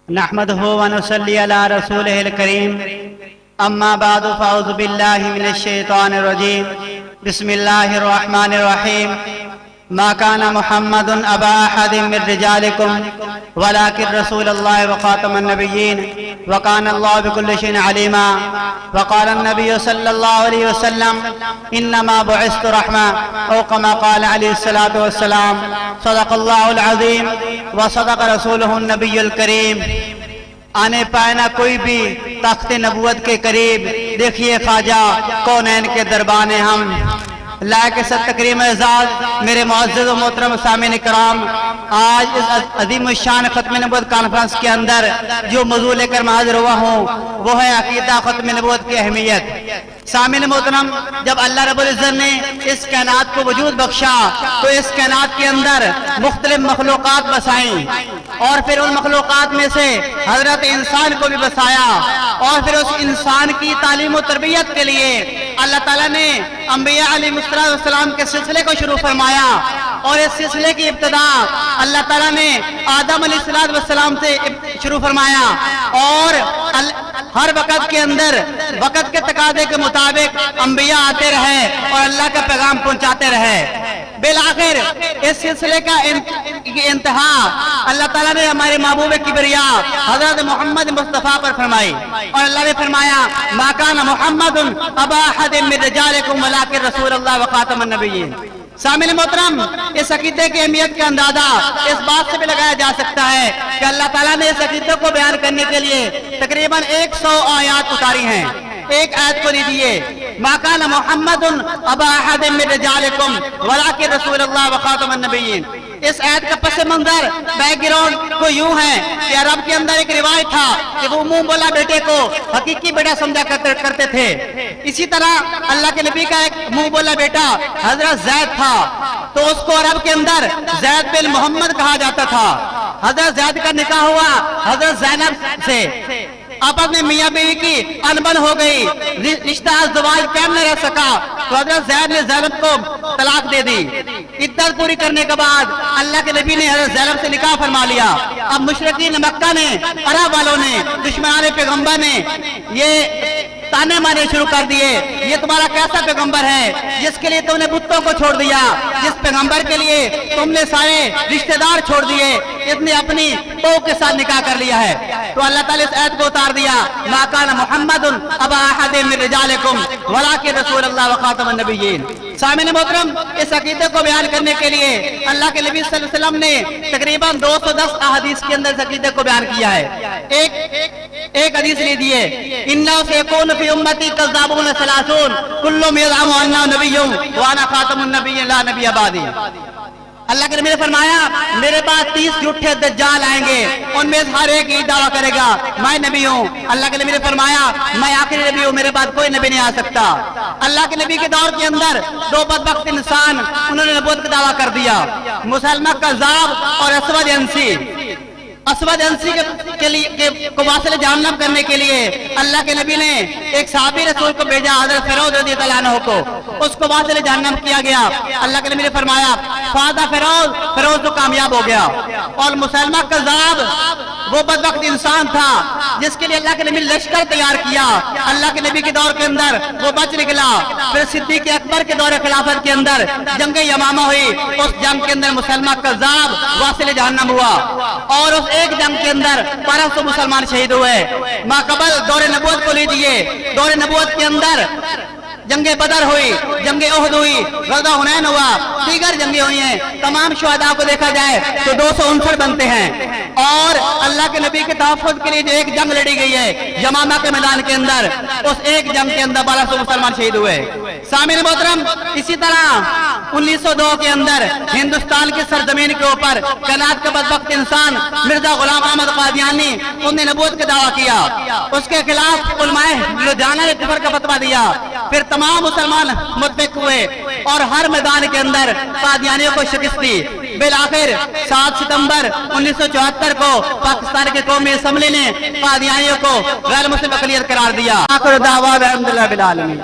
نحمده ونصلي على رسوله الكريم اما بعد فاعوذ بالله من الشيطان الرجيم بسم الله الرحمن الرحيم ما كان محمد ابا احد من رجالكم ولكن رسول الله وخاتم النبيين وكان الله بكل شيء عليما وقال النبي صلى الله عليه وسلم انما بعثت رحمة او كما قال عليه الصلاة والسلام صدق الله العظيم وصدق رسوله النبي الكريم آنے پائے نہ کوئی بھی تخت نبوت کے قریب، دیکھیے خواجہ کونین کے دربان ہم لائق ست تکریم اعزاز میرے معزز و محترم سامعین کرام، آج اس عظیم الشان ختم نبوت کانفرنس کے اندر جو موضوع لے کر میں حاضر ہوا ہوں وہ ہے عقیدہ ختم نبوت کی اہمیت۔ سامعین محترم، جب اللہ رب العزت نے اس کائنات کو وجود بخشا تو اس کائنات کے اندر مختلف مخلوقات بسائیں اور پھر ان مخلوقات میں سے حضرت انسان کو بھی بسایا اور پھر اس انسان کی تعلیم و تربیت کے لیے اللہ تعالیٰ نے انبیاء علیہ السلام کے سلسلے کو شروع فرمایا اور اس سلسلے کی ابتدا اللہ تعالیٰ نے آدم علیہ السلام سے شروع فرمایا اور ہر وقت کے اندر وقت کے تقاضے کے مطابق انبیاء آتے رہے اور اللہ کا پیغام پہنچاتے رہے۔ بالآخر اس سلسلے کا انتہا اللہ تعالیٰ نے ہمارے محبوب کبریا حضرت محمد مصطفیٰ پر فرمائی اور اللہ نے فرمایا ما کان محمد ابا احد من رجالکم ولکن رسول اللہ وخاتم النبیین۔ سامعین محترم، اس عقیدے کی اہمیت کا اندازہ اس بات سے بھی لگایا جا سکتا ہے کہ اللہ تعالیٰ نے اس عقیدے کو بیان کرنے کے لیے تقریباً 100 آیات اتاری ہیں۔ ایک آیت کو لیجئے، ما کان محمد ابا احد من رجالکم ولکن رسول اللہ وخاتم النبیین۔ اس آیت کا پس منظر بیک گراؤنڈ کو یوں ہے کہ عرب کے اندر ایک روایت تھا کہ وہ منہ بولا بیٹے کو حقیقی بیٹا سمجھا کرتے تھے۔ اسی طرح اللہ کے نبی کا ایک منہ بولا بیٹا حضرت زید تھا تو اس کو عرب کے اندر زید بن محمد کہا جاتا تھا۔ حضرت زید کا نکاح ہوا حضرت زینب سے، آپس میں میاں بیوی کی انبن ہو گئی، رشتہ ازدواج قائم نہ رہ سکا تو حضرت زید نے زینب کو طلاق دے دی۔ عدت پوری کرنے کے بعد اللہ کے نبی نے حضرت زینب سے نکاح فرما لیا۔ اب مشرکین مکہ نے، عرب والوں نے، دشمنان پیغمبر نے یہ تانے مارنے شروع کر دیے، یہ تمہارا کیسا پیغمبر ہے جس کے لیے تم نے بتوں کو چھوڑ دیا، جس پیغمبر کے لیے تم نے سارے رشتہ دار چھوڑ دیے، اس نے اپنی بہو کے ساتھ نکاح کر لیا ہے۔ تو اللہ تعالیٰ اس آیت کو اتار دیا، ما کان محمد ابا احد من رجالکم ولکن رسول اللہ وخاتم النبیین۔ سامعین محترم، اس عقیدے کو بیان کرنے کے لیے اللہ کے نبی صلی اللہ علیہ وسلم نے تقریباً 210 احادیث کے اندر اس عقیدے کو بیان کیا ہے۔ ایک حدیث لیجئے، انہ سیکون فی امتی کذابون ثلاثون کلہم یزعم انہ نبی وانا خاتم النبیین لا نبی بعدی۔ اللہ کے نبی نے فرمایا میرے پاس 30 جھوٹے دجال آئیں گے، ان میں ہر ایک یہ دعویٰ کرے گا میں نبی ہوں۔ اللہ کے نبی نے فرمایا میں آخری نبی ہوں، میرے بعد کوئی نبی نہیں آ سکتا۔ اللہ کے نبی کے دور کے اندر 2 بدبخت انسان انہوں نے نبوت کا دعویٰ کر دیا، مسلمہ کذاب اور اسود انسی۔ اسود انسی کو واصل جہنم کرنے کے لیے اللہ کے نبی نے ایک صحابی رسول کو بھیجا حضرت فیروز رضی اللہ عنہ کو، اس کو واصل جہنم کیا گیا۔ اللہ کے نبی نے فرمایا فاضا فیروز تو کامیاب ہو گیا۔ اور مسلمہ کذاب وہ بدبخت انسان تھا جس کے لیے اللہ کے نبی نے لشکر تیار کیا، اللہ کے نبی کے دور کے اندر وہ بچ نکلا۔ پھر صدیق اکبر کے دور خلافت کے اندر جنگ یمامہ ہوئی، اس جنگ کے اندر مسلمہ کذاب واصل جہنم ہوا اور اس ایک جنگ کے اندر 1200 مسلمان شہید ہوئے۔ ماقبل دور نبوت کو لیجئے، دور نبوت کے اندر جنگ بدر ہوئی، جنگ احد ہوئی، غزوہ حنین ہوا، دیگر جنگیں ہوئی ہیں، تمام شہداء کو دیکھا جائے تو 259 بنتے ہیں۔ اور اللہ کے نبی کے تحفظ کے لیے جو ایک جنگ لڑی گئی ہے یمامہ کے میدان کے اندر، اس ایک جنگ کے اندر 1200 مسلمان شہید ہوئے۔ سامعین محترم، اسی طرح 1902 کے اندر ہندوستان کی سرزمین کے اوپر کائنات کا بدبخت انسان مرزا غلام احمد قادیانی انہوں نے نبوت کا دعویٰ کیا، اس کے خلاف علماء لدھیانہ نے کفر کا فتویٰ دیا۔ پھر تمام مسلمان متفق ہوئے اور ہر میدان کے اندر قادیانیوں کو شکست دی۔ بالآخر 7 ستمبر 1974 کو پاکستان کے قومی اسمبلی نے قادیانیوں کو غیر مسلم اقلیت قرار دیا۔ آخر دعویٰ الحمدللہ بالعالمین۔